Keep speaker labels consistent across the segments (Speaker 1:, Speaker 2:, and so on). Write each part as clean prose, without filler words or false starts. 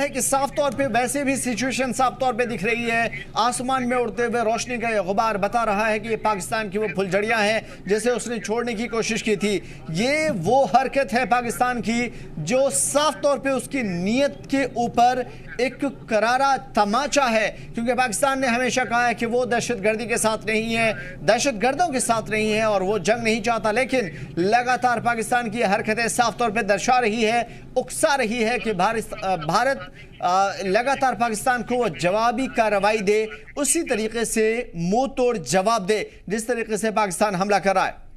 Speaker 1: है कि साफ तौर पे वैसे भी सिचुएशन साफ तौर पे दिख रही है। आसमान में उड़ते हुए रोशनी का ये गुबार बता रहा है कि ये पाकिस्तान की वो फुलझड़ियां हैं जैसे उसने छोड़ने की कोशिश की थी। ये वो हरकत है पाकिस्तान की जो साफ तौर पे उसकी नीयत के ऊपर एक करारा तमाचा है, क्योंकि पाकिस्तान ने हमेशा कहा है कि वो दहशतगर्दी के साथ नहीं है, दहशतगर्दों के साथ नहीं है और वो जंग नहीं चाहता। लेकिन लगातार पाकिस्तान की हरकतें साफ तौर पे दर्शा रही है, उकसा रही है कि भारत लगातार पाकिस्तान को जवाबी कार्रवाई दे, उसी तरीके से मुंह तोड़ जवाब दे जिस तरीके से पाकिस्तान हमला कर रहा है।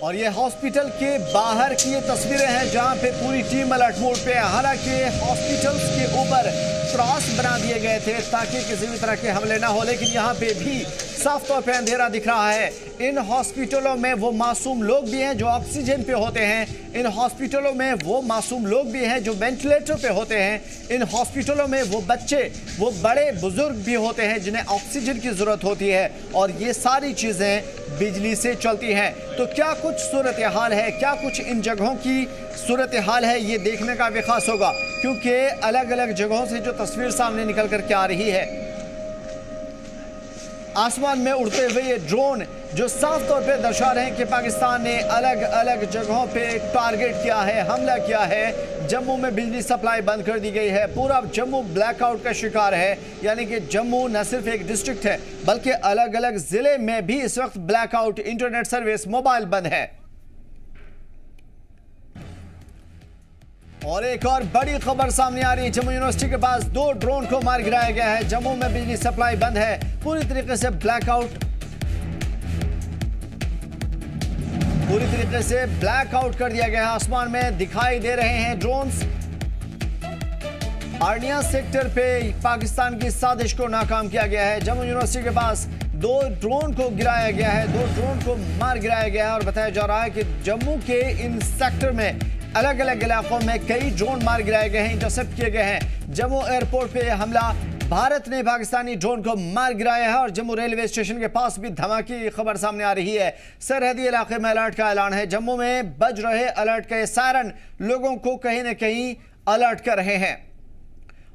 Speaker 1: और ये हॉस्पिटल के बाहर की ये तस्वीरें हैं जहां पे पूरी टीम अलर्ट मोड पे है। हालांकि हॉस्पिटल्स के ऊपर क्रॉस बना दिए गए थे ताकि किसी भी तरह के हमले ना हो, लेकिन यहां पे भी साफ तौर पे अंधेरा दिख रहा है। इन हॉस्पिटलों में वो मासूम लोग भी हैं जो ऑक्सीजन पे होते हैं, इन हॉस्पिटलों में वो मासूम लोग भी हैं जो वेंटिलेटर पे होते हैं, इन हॉस्पिटलों में वो बच्चे, वो बड़े बुजुर्ग भी होते हैं जिन्हें ऑक्सीजन की जरूरत होती है, और ये सारी चीजें बिजली से चलती हैं। तो क्या कुछ सूरत हाल है, क्या कुछ इन जगहों की सूरत हाल है, ये देखने का भी खास होगा, क्योंकि अलग अलग जगहों से जो तस्वीर सामने निकल कर के आ रही है, आसमान में उड़ते हुए ये ड्रोन जो साफ तौर पे दर्शा रहे हैं कि पाकिस्तान ने अलग अलग जगहों पे टारगेट किया है, हमला किया है। जम्मू में बिजली सप्लाई बंद कर दी गई है, पूरा जम्मू ब्लैकआउट का शिकार है, यानी कि जम्मू न सिर्फ एक डिस्ट्रिक्ट है बल्कि अलग अलग जिले में भी इस वक्त ब्लैकआउट, इंटरनेट सर्विस, मोबाइल बंद है। और एक और बड़ी खबर सामने आ रही है, जम्मू यूनिवर्सिटी के पास 2 ड्रोन को मार गिराया गया है। जम्मू में बिजली सप्लाई बंद है, पूरी तरीके से ब्लैकआउट, पूरी तरीके से ब्लैकआउट कर दिया गया है। आसमान में दिखाई दे रहे हैं ड्रोन्स। आर्निया सेक्टर पे पाकिस्तान की साजिश को नाकाम किया गया है। जम्मू यूनिवर्सिटी के पास 2 ड्रोन को गिराया गया है, 2 ड्रोन को मार गिराया गया है और बताया जा रहा है कि जम्मू के इन सेक्टर में अलग अलग इलाकों में कई ड्रोन मार गिराए गए हैं, इंटरसेप्ट किए गए हैं। जम्मू एयरपोर्ट पे हमला, भारत ने पाकिस्तानी ड्रोन को मार गिराया है और जम्मू रेलवे स्टेशन के पास भी धमाके की खबर सामने आ रही है। सरहदी इलाके में अलर्ट का ऐलान है। जम्मू में बज रहे अलर्ट के सायरन लोगों को कहीं न कहीं अलर्ट कर रहे हैं।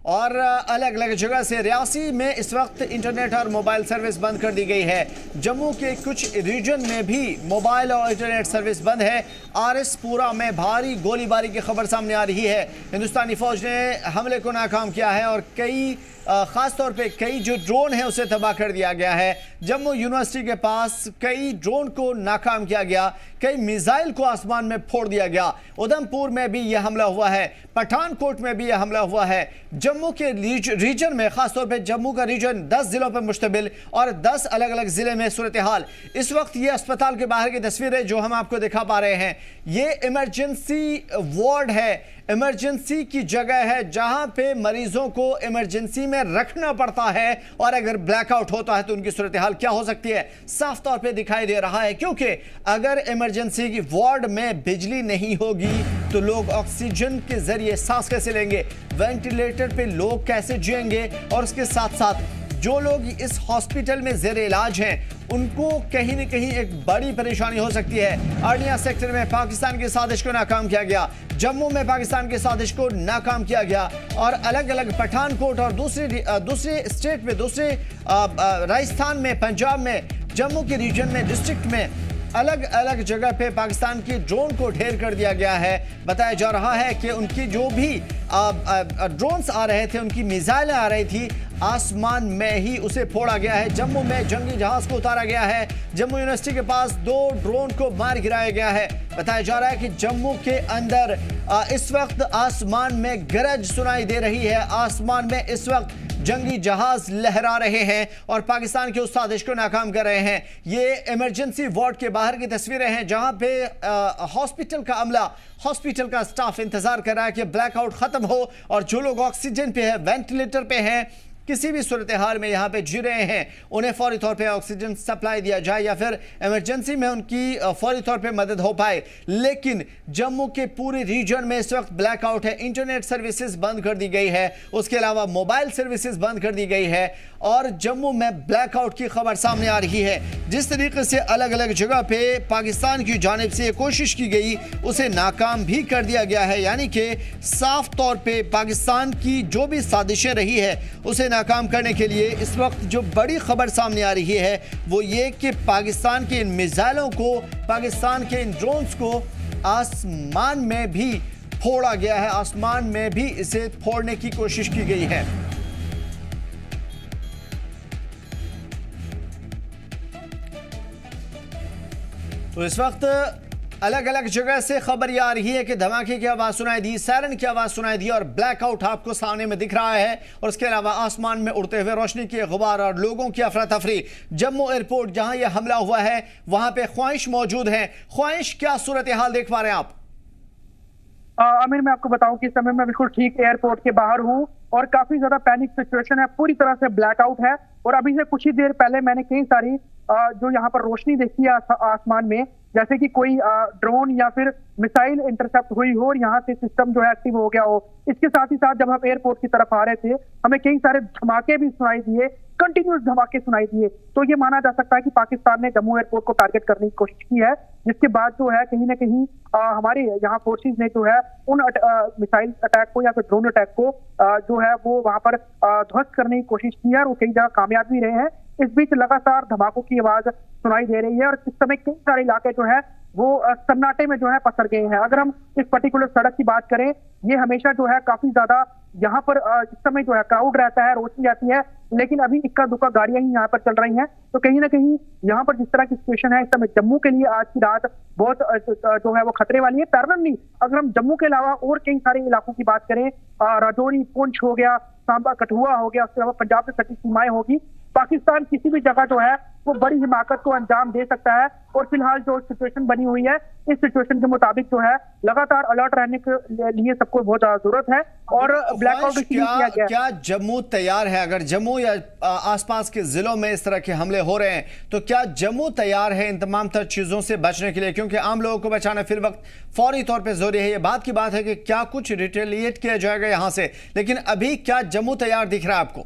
Speaker 1: और अलग अलग जगह से रियासी में इस वक्त इंटरनेट और मोबाइल सर्विस बंद कर दी गई है। जम्मू के कुछ रीजन में भी मोबाइल और इंटरनेट सर्विस बंद है। आरएसपुरा में भारी गोलीबारी की खबर सामने आ रही है। हिंदुस्तानी फौज ने हमले को नाकाम किया है और कई खास तौर पे कई जो ड्रोन है उसे तबाह कर दिया गया है। जम्मू यूनिवर्सिटी के पास कई ड्रोन को नाकाम किया गया, कई मिसाइल को आसमान में फोड़ दिया गया। उधमपुर में भी यह हमला हुआ है, पठानकोट में भी यह हमला हुआ है। जम्मू के रीजन में, खासतौर पे जम्मू का रीजन 10 जिलों पर मुश्तमिल और 10 अलग अलग जिले में सूरत हाल। इस वक्त ये अस्पताल के बाहर की तस्वीरें जो हम आपको दिखा पा रहे हैं, ये इमरजेंसी वार्ड है, इमरजेंसी की जगह है जहां पे मरीजों को इमरजेंसी में रखना पड़ता है और अगर ब्लैकआउट होता है तो उनकी सूरत हाल क्या हो सकती है साफ तौर पे दिखाई दे रहा है। क्योंकि अगर इमरजेंसी की वार्ड में बिजली नहीं होगी तो लोग ऑक्सीजन के जरिए सांस कैसे लेंगे, वेंटिलेटर पे लोग कैसे जिएंगे, और उसके साथ साथ जो लोग इस हॉस्पिटल में जेर इलाज हैं उनको कहीं न कहीं एक बड़ी परेशानी हो सकती है। आर्निया सेक्टर में पाकिस्तान की साजिश को नाकाम किया गया, जम्मू में पाकिस्तान की साजिश को नाकाम किया गया और अलग अलग पठानकोट और दूसरे स्टेट में, दूसरे राजस्थान में, पंजाब में, जम्मू के रीजन में, डिस्ट्रिक्ट में अलग अलग जगह पे पाकिस्तान की ड्रोन को ढेर कर दिया गया है। बताया जा रहा है कि उनकी जो भी ड्रोन्स आ रहे थे, उनकी मिसाइलें आ रही थी, आसमान में ही उसे फोड़ा गया है। जम्मू में जंगी जहाज को उतारा गया है। जम्मू यूनिवर्सिटी के पास 2 ड्रोन को मार गिराया गया है। बताया जा रहा है कि जम्मू के अंदर इस वक्त आसमान में गरज सुनाई दे रही है, आसमान में इस वक्त जंगी जहाज लहरा रहे हैं और पाकिस्तान के उस साजिश को नाकाम कर रहे हैं। ये इमरजेंसी वार्ड के बाहर की तस्वीरें हैं जहां पे हॉस्पिटल का अमला, हॉस्पिटल का स्टाफ इंतजार कर रहा है कि ब्लैकआउट खत्म हो और जो लोग ऑक्सीजन पे है, वेंटिलेटर पे हैं, किसी भी सूरत हाल में यहाँ पे जी रहे हैं उन्हें फौरी तौर पे ऑक्सीजन सप्लाई दिया जाए या फिर इमरजेंसी में उनकी फौरी तौर पे मदद हो पाए। लेकिन जम्मू के पूरे रीजन में इस वक्त ब्लैकआउट है, इंटरनेट सर्विसेज बंद कर दी गई है, उसके अलावा मोबाइल सर्विसेज बंद कर दी गई है और जम्मू में ब्लैकआउट की खबर सामने आ रही है। जिस तरीके से अलग अलग जगह पे पाकिस्तान की जानिब से कोशिश की गई उसे नाकाम भी कर दिया गया है, यानी कि साफ तौर पे पाकिस्तान की जो भी साजिशें रही है उसे नाकाम करने के लिए इस वक्त जो बड़ी खबर सामने आ रही है वो ये कि पाकिस्तान के इन मिसाइलों को, पाकिस्तान के इन ड्रोन्स को आसमान में भी फोड़ा गया है, आसमान में भी इसे फोड़ने की कोशिश की गई है। तो इस वक्त अलग अलग जगह से खबर ये आ रही है कि धमाके की आवाज सुनाई दी, सायरन की आवाज सुनाई दी और ब्लैकआउट आपको सामने में दिख रहा है और इसके अलावा आसमान में उड़ते हुए रोशनी के गुबार और लोगों की अफरा तफरी। जम्मू एयरपोर्ट जहां यह हमला हुआ है वहां पे ख्वाहिश मौजूद है। ख्वाहिश, क्या सूरत हाल देख पा रहे हैं आप?
Speaker 2: आमिर, मैं आपको बताऊं कि इस समय मैं बिल्कुल ठीक एयरपोर्ट के बाहर हूं और काफी ज्यादा पैनिक सिचुएशन है, पूरी तरह से ब्लैकआउट है। और अभी से कुछ ही देर पहले मैंने कई सारी जो यहाँ पर रोशनी देखी है आसमान में, जैसे कि कोई ड्रोन या फिर मिसाइल इंटरसेप्ट हुई हो और यहाँ से सिस्टम जो है एक्टिव हो गया हो। इसके साथ ही साथ जब हम एयरपोर्ट की तरफ आ रहे थे हमें कई सारे धमाके भी सुनाई दिए, कंटिन्यूस धमाके सुनाई दिए। तो ये माना जा सकता है कि पाकिस्तान ने जम्मू एयरपोर्ट को टारगेट करने की कोशिश की है, जिसके बाद जो है कहीं ना कहीं हमारे यहाँ फोर्सेज ने जो है उन मिसाइल अटैक को या फिर ड्रोन अटैक को जो है वो वहां पर ध्वस्त करने की कोशिश की है और वो कई जगह कामयाब भी रहे हैं। इस बीच लगातार धमाकों की आवाज सुनाई दे रही है और इस समय कई सारे इलाके जो है वो सन्नाटे में जो है पसर गए हैं। अगर हम इस पर्टिकुलर सड़क की बात करें, ये हमेशा जो है काफी ज्यादा यहाँ पर इस समय जो है क्राउड रहता है, रोशनी रहती है, लेकिन अभी इक्का दुक्का गाड़ियां ही यहाँ पर चल रही हैं। तो कहीं ना कहीं यहाँ पर जिस तरह की सिचुएशन है इस समय जम्मू के लिए आज की रात बहुत जो है वो खतरे वाली है। पैरल अगर हम जम्मू के अलावा और कई सारे इलाकों की बात करें, राजौरी, पुंछ हो गया, सांबा, कठुआ हो गया, उसके अलावा पंजाब से सटी सीमाएं होगी, पाकिस्तान किसी भी जगह जो है वो बड़ी हिमाकत को अंजाम दे सकता है। और फिलहाल जो सिचुएशन बनी हुई है इस सिचुएशन के मुताबिक जो है लगातार अलर्ट रहने के लिए सबको बहुत ज्यादा जरूरत है और ब्लैकआउट किया गया।
Speaker 1: क्या जम्मू तैयार है? अगर जम्मू या आसपास के जिलों में इस तरह के हमले हो रहे हैं तो क्या जम्मू तैयार है इन तमाम तर चीजों से बचने के लिए? क्योंकि आम लोगों को बचाना फिर वक्त फौरी तौर पर जरूरी है। ये बात की बात है कि क्या कुछ रिटेलिएट किया जाएगा यहां से, लेकिन अभी क्या जम्मू तैयार दिख रहा है आपको?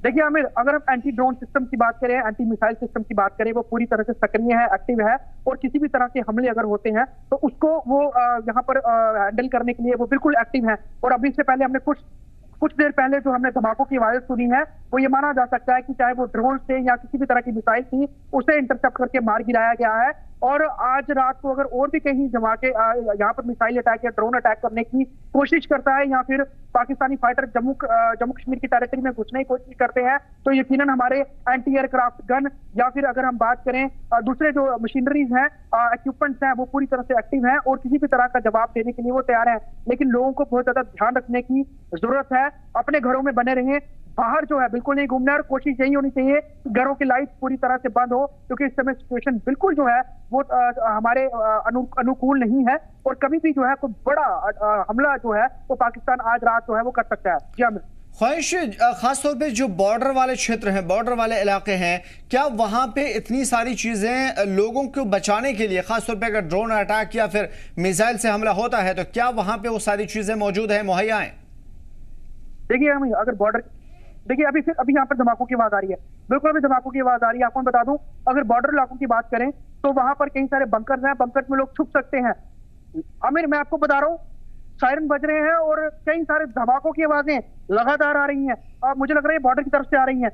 Speaker 2: देखिए आमिर, अगर हम एंटी ड्रोन सिस्टम की बात करें, एंटी मिसाइल सिस्टम की बात करें, वो पूरी तरह से सक्रिय है, एक्टिव है और किसी भी तरह के हमले अगर होते हैं तो उसको वो यहाँ पर हैंडल करने के लिए वो बिल्कुल एक्टिव है। और अभी से पहले हमने कुछ देर पहले जो हमने धमाकों की आवाज़ सुनी है वो ये माना जा सकता है कि चाहे वो ड्रोन से या किसी भी तरह की मिसाइल थी उसे इंटरसेप्ट करके मार गिराया गया है। और आज रात को अगर और भी कहीं धमाके यहाँ पर मिसाइल अटैक या ड्रोन अटैक करने की कोशिश करता है या फिर पाकिस्तानी फाइटर जम्मू कश्मीर की टेरिटरी में घुसने की कोशिश करते हैं तो यकीनन हमारे एंटी एयरक्राफ्ट गन या फिर अगर हम बात करें दूसरे जो मशीनरीज हैं, इक्विपमेंट्स हैं, वो पूरी तरह से एक्टिव हैं और किसी भी तरह का जवाब देने के लिए वो तैयार है। लेकिन लोगों को बहुत ज्यादा ध्यान रखने की जरूरत है, अपने घरों में बने रहें, बाहर जो है बिल्कुल नहीं घूमना है और कोशिश यही होनी चाहिए कि घरों की लाइट पूरी तरह से बंद हो, क्योंकि इस समय सिचुएशन बिल्कुल जो है वो हमारे अनुकूल नहीं है और कभी भी जो है कोई बड़ा हमला जो है वो पाकिस्तान आज रात जो है वो कर सकता है। जी हाँ,
Speaker 1: ख्वाहिश, खासतौर पे जो बॉर्डर वाले क्षेत्र हैं, बॉर्डर वाले इलाके हैं, क्या वहां पे इतनी सारी चीजें लोगों को बचाने के लिए, खासतौर पे अगर ड्रोन अटैक या फिर मिसाइल से हमला होता है तो क्या वहां पे वो सारी चीजें मौजूद है, मुहैया है?
Speaker 2: देखिए अगर बॉर्डर, देखिए अभी यहाँ पर धमाकों की आवाज आ रही है, बिल्कुल अभी धमाकों की आवाज आ रही है। आपको बता दूं, अगर बॉर्डर इलाकों की बात करें तो वहां पर कई सारे बंकर्स हैं, बंकर्स में लोग छुप सकते हैं। आमिर, मैं आपको बता रहा हूँ, सायरन बज रहे हैं और कई सारे धमाकों की आवाजें लगातार आ रही हैं। मुझे लग रहा है बॉर्डर की तरफ से आ रही हैं।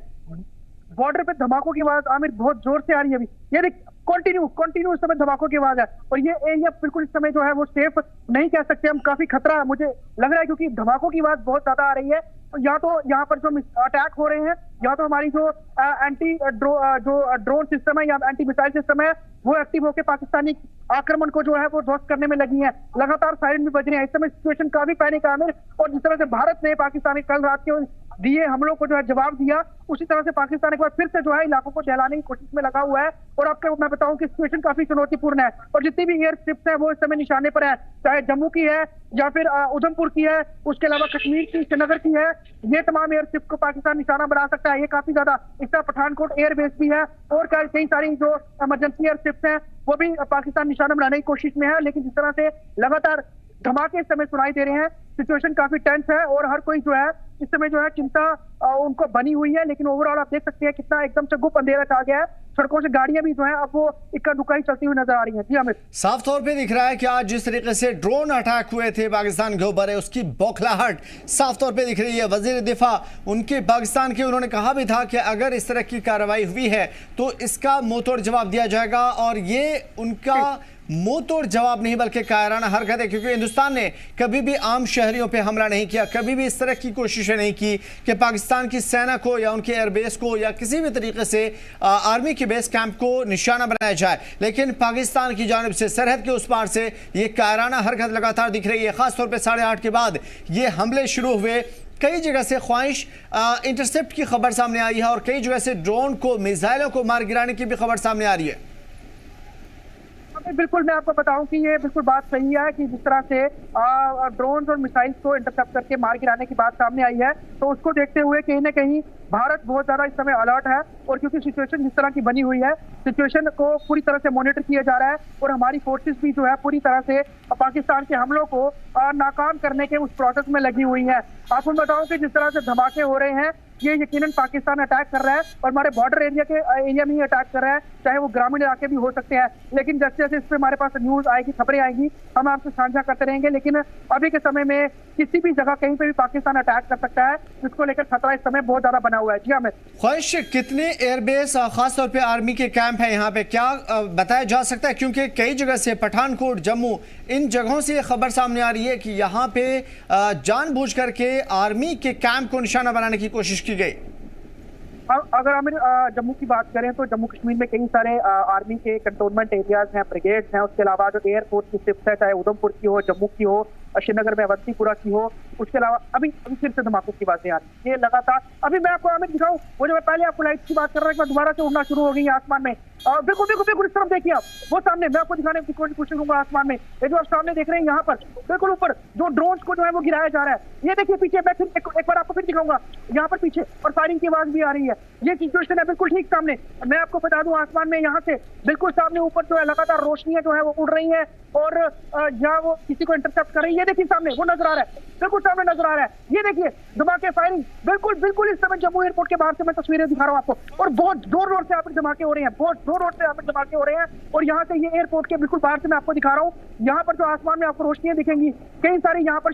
Speaker 2: बॉर्डर पे धमाकों की आवाज आमिर बहुत जोर से आ रही है। अभी ये देख, कंटिन्यू इस समय धमाकों की आवाज है और ये एरिया बिल्कुल इस समय जो है वो सेफ नहीं कह सकते हम, काफी खतरा मुझे लग रहा है क्योंकि धमाकों की आवाज बहुत ज्यादा आ रही है। या तो यहाँ पर जो अटैक हो रहे हैं या तो हमारी जो ड्रोन सिस्टम है या एंटी मिसाइल सिस्टम है वो एक्टिव होकर पाकिस्तानी आक्रमण को जो है वो ध्वस्त करने में लगी है। लगातार सायरन भी बज रहे हैं। इस समय सिचुएशन काफी पैनिक है आमिर, और जिस तरह से भारत ने पाकिस्तानी कल रात के दिए, हमलों को जो है जवाब दिया, उसी तरह से पाकिस्तान एक बार फिर से जो है इलाकों को दहलाने की कोशिश में लगा हुआ है। और आपको मैं बताऊं कि सिचुएशन काफी चुनौतीपूर्ण है और जितनी भी एयर स्ट्रिप्स है वो इस समय निशाने पर है, चाहे जम्मू की है या फिर उधमपुर की है, उसके अलावा कश्मीर की, श्रीनगर की है, ये तमाम एयर स्ट्रिप्स को पाकिस्तान निशाना बना सकता है। ये काफी ज्यादा, इसका पठानकोट एयरबेस भी है और कई सारी जो इमरजेंसी एयर स्ट्रिप्स है वो भी पाकिस्तान निशाना बनाने की कोशिश में है। लेकिन जिस तरह से लगातार धमाके इस समय सुनाई दे रहे हैं, सिचुएशन काफी टेंस है और हर कोई जो है इस समय जो है चिंता उनको बनी हुई है। लेकिन ओवरऑल आप देख सकते हैं कितना एकदम से गुप अंधेरा छा गया है, सड़कों से गाड़ियां भी जो है अब वो इक्का दुक्का ही चलती हुई नजर आ रही हैं। जी अमित,
Speaker 1: साफ तौर पे दिख रहा है कि आज जिस तरीके से ड्रोन अटैक हुए थे पाकिस्तान के ऊपर है, उसकी बौखलाहट साफ तौर पे दिख रही है। वजीर दिफा उनके पाकिस्तान के, उन्होंने कहा भी था कि अगर इस तरह की कार्रवाई हुई है तो इसका मुंहतोड़ जवाब दिया जाएगा। और ये उनका मुंहतोड़ जवाब नहीं बल्कि कायराना हरकत है, क्योंकि हिंदुस्तान ने कभी भी आम शहरियों पे हमला नहीं किया, कभी भी इस तरह की कोशिशें नहीं की कि पाकिस्तान की सेना को या उनके एयरबेस को या किसी भी तरीके से आर्मी के बेस कैंप को निशाना बनाया जाए। लेकिन पाकिस्तान की जानिब से सरहद के उस पार से ये कायराना हरकत लगातार दिख रही है। खासतौर पर 8:30 के बाद ये हमले शुरू हुए, कई जगह से ख्वाहिश इंटरसेप्ट की खबर सामने आई है और कई जगह से ड्रोन को, मिसाइलों को मार गिराने की भी खबर सामने आ रही है।
Speaker 2: बिल्कुल, मैं आपको बताऊं कि ये बिल्कुल बात सही है कि जिस तरह से ड्रोन और मिसाइल्स को इंटरसेप्ट करके मार गिराने की बात सामने आई है, तो उसको देखते हुए कहीं ना कहीं भारत बहुत ज्यादा इस समय अलर्ट है। और क्योंकि सिचुएशन जिस तरह की बनी हुई है, सिचुएशन को पूरी तरह से मॉनिटर किया जा रहा है और हमारी फोर्सेस भी जो है पूरी तरह से पाकिस्तान के हमलों को नाकाम करने के उस प्रोसेस में लगी हुई है। आपको बताऊं कि जिस तरह से धमाके हो रहे हैं, ये यकीनन पाकिस्तान अटैक कर रहा है और हमारे बॉर्डर एरिया में ही अटैक कर रहा है, चाहे वो ग्रामीण इलाके भी हो सकते हैं। लेकिन जैसे जैसे इस पर हमारे पास न्यूज आएगी, खबरें आएंगी, हम आपसे साझा करते रहेंगे। लेकिन अभी के समय में किसी भी जगह कहीं पे भी पाकिस्तान अटैक कर सकता है, जिसको लेकर खतरा इस समय बहुत ज्यादा बना हुआ है। जी हमें
Speaker 1: ख्वाहिश, कितने एयरबेस खासतौर पे आर्मी के कैंप है यहाँ पे, क्या बताया जा सकता है? क्योंकि कई जगह से पठानकोट, जम्मू, इन जगहों से खबर सामने आ रही है कि यहाँ पे जानबूझ करके आर्मी के कैंप को निशाना बनाने की कोशिश की गई।
Speaker 2: अगर हम जम्मू की बात करें तो जम्मू कश्मीर में कई सारे आर्मी के कंटोनमेंट एरियाज हैं, ब्रिगेड्स हैं। उसके अलावा जो एयरफोर्स की शिफ्ट है, चाहे उधमपुर की हो, जम्मू की हो, श्रीनगर में अवंतीपुरा की हो, उसके अलावा अभी फिर से धमाकों की बातें आ रही है। ये लगातार, अभी मैं आपको अमित दिखाऊं, वो जो मैं पहले आपको लाइट की बात कर रहा था, दोबारा से उड़ना शुरू हो गई आसमान में। बिल्कुल बिल्कुल बिल्कुल, इस तरफ देखिए आप, वो सामने मैं आपको दिखाने की कोशिश करूंगा आसमान में। ये जो आप सामने देख रहे हैं यहाँ पर बिल्कुल ऊपर जो ड्रोन को जो है वो गिराया जा रहा है, ये देखिए पीछे, मैं फिर एक बार आपको फिर दिखाऊंगा यहाँ पर पीछे, और फायरिंग की आवाज भी आ रही है। ये सिचुएशन है बिल्कुल ठीक सामने। मैं आपको बता दूं, आसमान में यहाँ से बिल्कुल सामने ऊपर जो है लगातार रोशनियां जो है वो उड़ रही है और यहाँ वो किसी को इंटरसेप्ट कर रही है। ये देखिए सामने वो नजर आ रहा है, बिल्कुल सामने नजर आ रहा है। ये देखिए धमाके, फायरिंग बिल्कुल बिल्कुल इस समय जम्मू एयरपोर्ट के बाहर से मैं तस्वीरें दिखा रहा हूँ आपको, और बहुत जोर जोर से यहाँ पर धमाके हो रहे हैं, बहुत जोर जोर से यहाँ पर धमाके हो रहे हैं। और यहाँ से ये एयरपोर्ट के बिल्कुल बाहर से मैं आपको दिखा रहा हूँ, यहाँ पर जो आसमान में आपको रोशनियां दिखेंगी, कई सारी यहाँ पर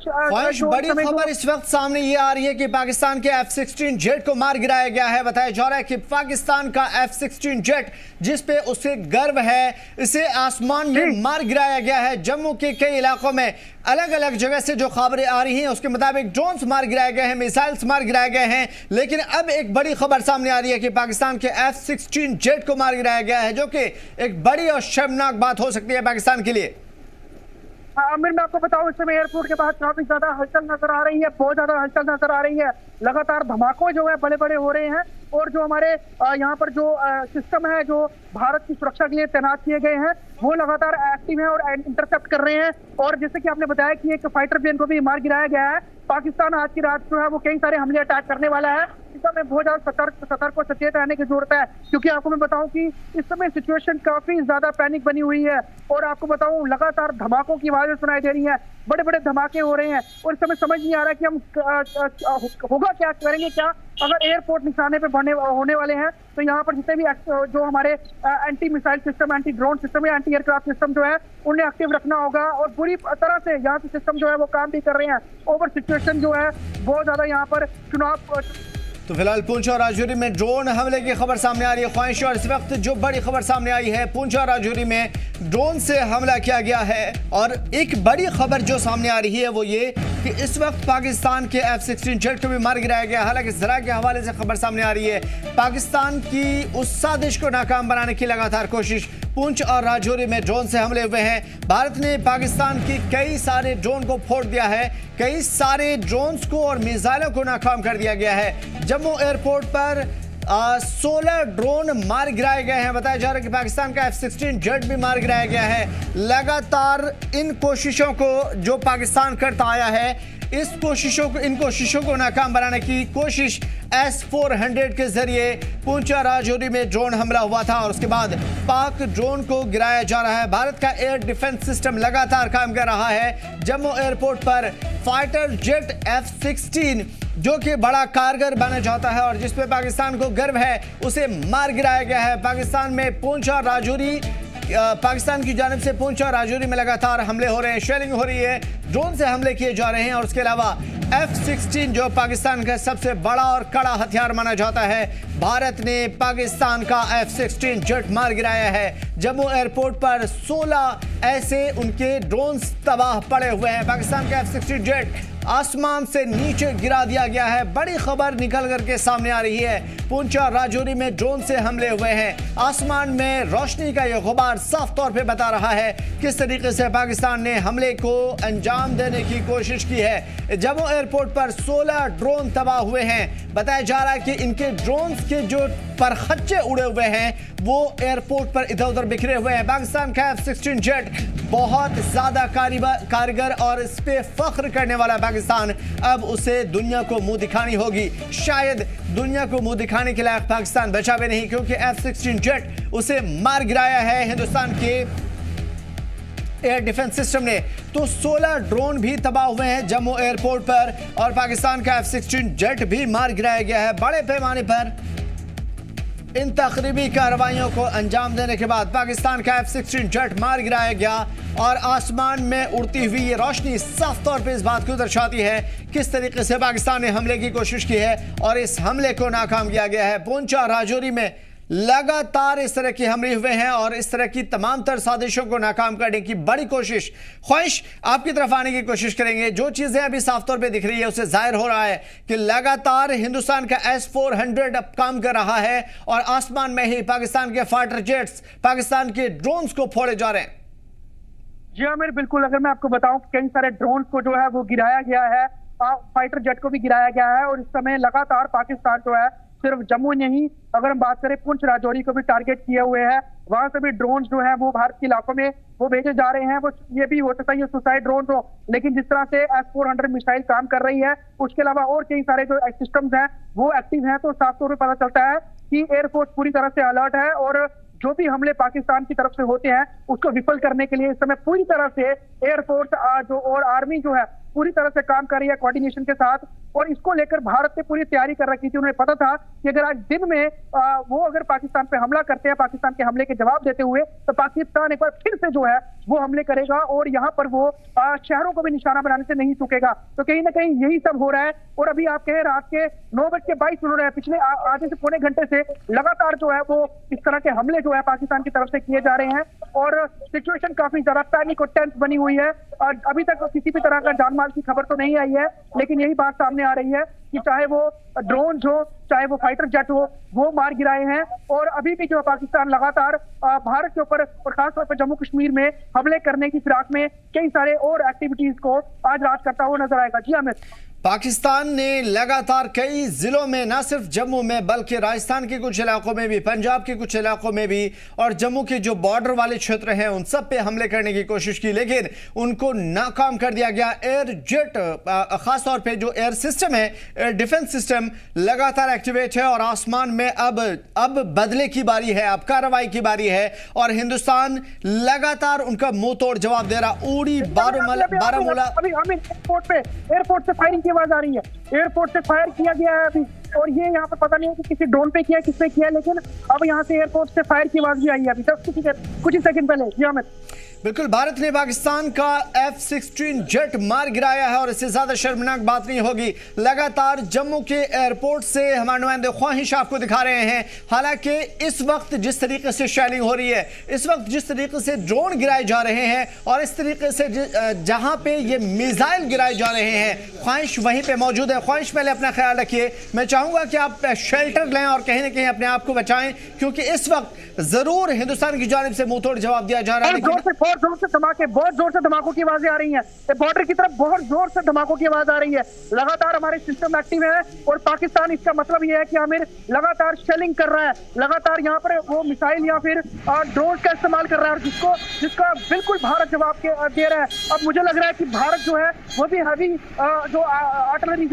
Speaker 1: बड़ी खबर इस वक्त सामने ये आ रही है कि पाकिस्तान के F-16 जेट को मार गिराया गया है। बताया जा रहा है कि पाकिस्तान का F-16 जेट, जिस पे उसे गर्व है, इसे आसमान में मार गिराया गया है। जम्मू के कई इलाकों में अलग अलग जगह से जो खबरें आ रही हैं उसके मुताबिक ड्रोन्स मार गिराए गए हैं, मिसाइल्स मार गिराए गए हैं। लेकिन अब एक बड़ी खबर सामने आ रही है कि पाकिस्तान के F-16 जेट को मार गिराया गया है, जो कि एक बड़ी और शर्मनाक बात हो सकती है पाकिस्तान के लिए।
Speaker 2: आमिर, मैं आपको बताऊं, इस समय एयरपोर्ट के पास काफी ज्यादा हलचल नजर आ रही है, बहुत ज्यादा हलचल नजर आ रही है। लगातार धमाके जो है बड़े बड़े हो रहे हैं और जो हमारे यहाँ पर जो सिस्टम है जो भारत की सुरक्षा के लिए तैनात किए गए हैं, वो लगातार एक्टिव है और इंटरसेप्ट कर रहे हैं। और जैसे कि आपने बताया कि एक फाइटर प्लेन को भी मार गिराया गया है। पाकिस्तान आज की रात जो है वो कई सारे हमले अटैक करने वाला है। इस समय बहुत ज्यादा सतर्क और सचेत रहने की जरूरत है, क्योंकि आपको मैं बताऊं कि इस समय सिचुएशन काफी ज्यादा पैनिक बनी हुई है। और आपको बताऊं लगातार धमाकों की आवाजें सुनाई दे रही हैं, बड़े बड़े धमाके हो रहे हैं और इस समय समझ नहीं आ रहा कि हम होगा क्या, करेंगे क्या अगर एयरपोर्ट निशाने पे होने वाले हैं। तो यहाँ पर जितने भी जो हमारे anti missile system, anti drone system या एंटी एयरक्राफ्ट सिस्टम जो है उन्हें एक्टिव रखना होगा। और पूरी तरह से यहाँ से सिस्टम जो है वो काम भी कर रहे हैं। ओवर सिचुएशन जो है बहुत ज्यादा यहाँ पर चुनाव।
Speaker 1: तो फिलहाल पुंछ और राजौरी में ड्रोन हमले की खबर सामने आ रही है ख्वाहिश, और इस वक्त जो बड़ी खबर सामने आई है, पुंछ और राजौरी में ड्रोन से हमला किया गया है। और एक बड़ी खबर जो सामने आ रही है वो ये कि इस वक्त पाकिस्तान के F-16 जेट को भी मार गिराया गया। हालांकि जरा के हवाले से खबर सामने आ रही है, पाकिस्तान की उस साजिश को नाकाम बनाने की लगातार कोशिश। पुंछ और राजौरी में ड्रोन से हमले हुए हैं। भारत ने पाकिस्तान की कई सारे ड्रोन को फोड़ दिया है, कई सारे ड्रोन्स को और मिसाइलों को नाकाम कर दिया गया है। जम्मू एयरपोर्ट पर 16 ड्रोन मार गिराए गए हैं। बताया जा रहा है कि पाकिस्तान का F-16 जेट भी मार गिराया गया है। लगातार इन कोशिशों को जो पाकिस्तान करता आया है, इन कोशिशों को नाकाम बनाने की कोशिश S-400 के जरिए पुंछ और राजौरी में ड्रोन हमला हुआ था और उसके बाद पाक ड्रोन को गिराया जा रहा है। भारत का एयर डिफेंस सिस्टम लगातार काम कर रहा है। जम्मू एयरपोर्ट पर फाइटर जेट F-16 जो कि बड़ा कारगर बना जाता है और जिस पे पाकिस्तान को गर्व है, उसे मार गिराया गया है। पाकिस्तान की जानिब से पुंछ और राजौरी में लगातार हमले हो रहे हैं, शेलिंग हो रही है, ड्रोन से हमले किए जा रहे हैं और उसके अलावा F-16 जो पाकिस्तान का सबसे बड़ा और कड़ा हथियार माना जाता है, भारत ने पाकिस्तान का F-16 जेट मार गिराया है। जम्मू एयरपोर्ट पर 16 ऐसे उनके ड्रोन्स तबाह पड़े हुए हैं। पाकिस्तान का F-16 जेट आसमान से नीचे गिरा दिया गया है। बड़ी खबर निकल करके सामने आ रही है, पुंछ और राजौरी में ड्रोन से हमले हुए हैं। आसमान में रोशनी का यह गुबार साफ तौर पे बता रहा है किस तरीके से पाकिस्तान ने हमले को अंजाम देने की कोशिश की है। जम्मू एयरपोर्ट पर 16 ड्रोन तबाह हुए हैं। बताया जा रहा है कि इनके ड्रोन के जो परखच्चे उड़े हुए हैं वो एयरपोर्ट पर इधर उधर बिखरे हुए हैं। पाकिस्तान का F-16 जेट बहुत ज्यादा कारगर और इस पे फख्र करने वाला पाकिस्तान, अब उसे दुनिया को मुंह दिखानी होगी। शायद दुनिया को मुंह दिखाने के लायक पाकिस्तान बचा भी नहीं, क्योंकि F-16 जेट उसे मार गिराया है हिंदुस्तान के एयर डिफेंस सिस्टम ने। तो 16 ड्रोन भी तबाह हुए हैं जम्मू एयरपोर्ट पर और पाकिस्तान का F-16 जेट भी मार गिराया गया है। बड़े पैमाने पर इन तकरीबी कार्रवाइयों को अंजाम देने के बाद पाकिस्तान का F-16 जेट मार गिराया गया और आसमान में उड़ती हुई ये रोशनी साफ तौर पे इस बात को दर्शाती है किस तरीके से पाकिस्तान ने हमले की कोशिश की है और इस हमले को नाकाम किया गया है। पुंछ और राजौरी में लगातार इस तरह के हमले हुए हैं और इस तरह की तमाम तर साजिशों को नाकाम करने की बड़ी कोशिश। ख्वाहिश आपकी तरफ आने की कोशिश करेंगे। जो चीजें अभी साफ तौर पे दिख रही है उससे जाहिर हो रहा है कि लगातार हिंदुस्तान का S-400 अब काम कर रहा है और आसमान में ही पाकिस्तान के फाइटर जेट्स, पाकिस्तान के ड्रोन्स को फोड़े जा रहे हैं।
Speaker 2: जी आमिर, बिल्कुल। अगर मैं आपको बताऊं कई सारे ड्रोन को जो है वो गिराया गया है, फाइटर जेट को भी गिराया गया है और इस समय लगातार पाकिस्तान जो है सिर्फ जम्मू नहीं, अगर हम बात करें पुंछ राजौरी को भी टारगेट किए हुए हैं। वहां से भी ड्रोन जो है वो भारत के इलाकों में वो भेजे जा रहे हैं। वो ये भी हो सकता है ये सुसाइड ड्रोन हो, लेकिन जिस तरह से S-400 मिसाइल काम कर रही है, उसके अलावा और कई सारे जो सिस्टम्स हैं वो एक्टिव हैं, तो साफ तौर पर पता चलता है कि एयरफोर्स पूरी तरह से अलर्ट है और जो भी हमले पाकिस्तान की तरफ से होते हैं उसको विफल करने के लिए इस समय पूरी तरह से एयरफोर्स जो और आर्मी जो है पूरी तरह से काम कर रही है कोऑर्डिनेशन के साथ। और इसको लेकर भारत ने पूरी तैयारी कर रखी थी। उन्हें पता था कि अगर आज दिन में वो अगर पाकिस्तान पे हमला करते हैं, पाकिस्तान के हमले के जवाब देते हुए, तो पाकिस्तान एक बार फिर से जो है वो हमले करेगा और यहाँ पर वो शहरों को भी निशाना बनाने से नहीं चूकेगा। तो कहीं ना कहीं यही सब हो रहा है। और अभी आप कहें रात के 9:22 पिछले आधे से पौने घंटे से लगातार जो है वो इस तरह के हमले जो है पाकिस्तान की तरफ से किए जा रहे हैं और सिचुएशन काफी ज्यादा पैनिक और टेंस बनी हुई है। और अभी तक किसी भी तरह का जान माल की खबर तो नहीं आई है, लेकिन यही बात सामने आ रही है कि चाहे वो ड्रोन हो, चाहे वो फाइटर जेट हो, वो मार गिराए हैं। और अभी भी जो पाकिस्तान लगातार भारत के ऊपर और खासतौर पर जम्मू कश्मीर में हमले करने की फिराक में कई सारे और एक्टिविटीज को आज रात करता हुआ नजर आएगा। जी अमित,
Speaker 1: पाकिस्तान ने लगातार कई जिलों में, न सिर्फ जम्मू में बल्कि राजस्थान के कुछ इलाकों में भी, पंजाब के कुछ इलाकों में भी और जम्मू के जो बॉर्डर वाले क्षेत्र हैं उन सब पे हमले करने की कोशिश की, लेकिन उनको नाकाम कर दिया गया। एयर जेट, खासतौर पे जो एयर सिस्टम है, एयर डिफेंस सिस्टम लगातार एक्टिवेट है और आसमान में अब बदले की बारी है, अब कार्रवाई की बारी है और हिंदुस्तान लगातार उनका मुंह तोड़ जवाब दे रहा। उड़ी बारामूला
Speaker 2: एयरपोर्ट से फायरिंग आवाज आ रही है, एयरपोर्ट से फायर किया गया है अभी और ये यहाँ पर पता नहीं है कि किसी ड्रोन पे किया, किस पे किया, लेकिन अब यहाँ से एयरपोर्ट से फायर की आवाज भी आई है अभी कुछ ही सेकंड पहले। जी अमित,
Speaker 1: बिल्कुल, भारत ने पाकिस्तान का F-16 जेट मार गिराया है और इससे ज्यादा शर्मनाक बात नहीं होगी। लगातार जम्मू के एयरपोर्ट से हमारे नुमाइंदे ख्वाहिश आपको दिखा रहे हैं। हालांकि इस वक्त जिस तरीके से शेलिंग हो रही है, इस वक्त जिस तरीके से ड्रोन गिराए जा रहे हैं और इस तरीके से जहां पे ये मिसाइल गिराए जा रहे हैं, ख्वाहिश वहीं पे मौजूद है। ख्वाहिश पहले अपना ख्याल रखिए। मैं चाहूंगा कि आप शेल्टर लें और कहीं ना कहीं अपने आप को बचाएं, क्योंकि इस वक्त जरूर हिंदुस्तान की जानिब से मुंह तोड़ जवाब दिया जा रहा है।
Speaker 2: बहुत जोर से धमाके, बहुत जोर से धमाकों की आवाजें आ रही हैं। बॉर्डर की तरफ बहुत जोर से धमाकों की आवाज आ रही है। लगातार हमारे सिस्टम एक्टिव है और पाकिस्तान, इसका मतलब यह है कि आमिर लगातार शेलिंग कर रहा है, लगातार यहाँ पर वो मिसाइल या फिर ड्रोन का इस्तेमाल कर रहा है, जिसका बिल्कुल भारत जवाब दे रहा है। अब मुझे लग रहा है कि भारत जो है वो भी हैवी जो आर्टिलरी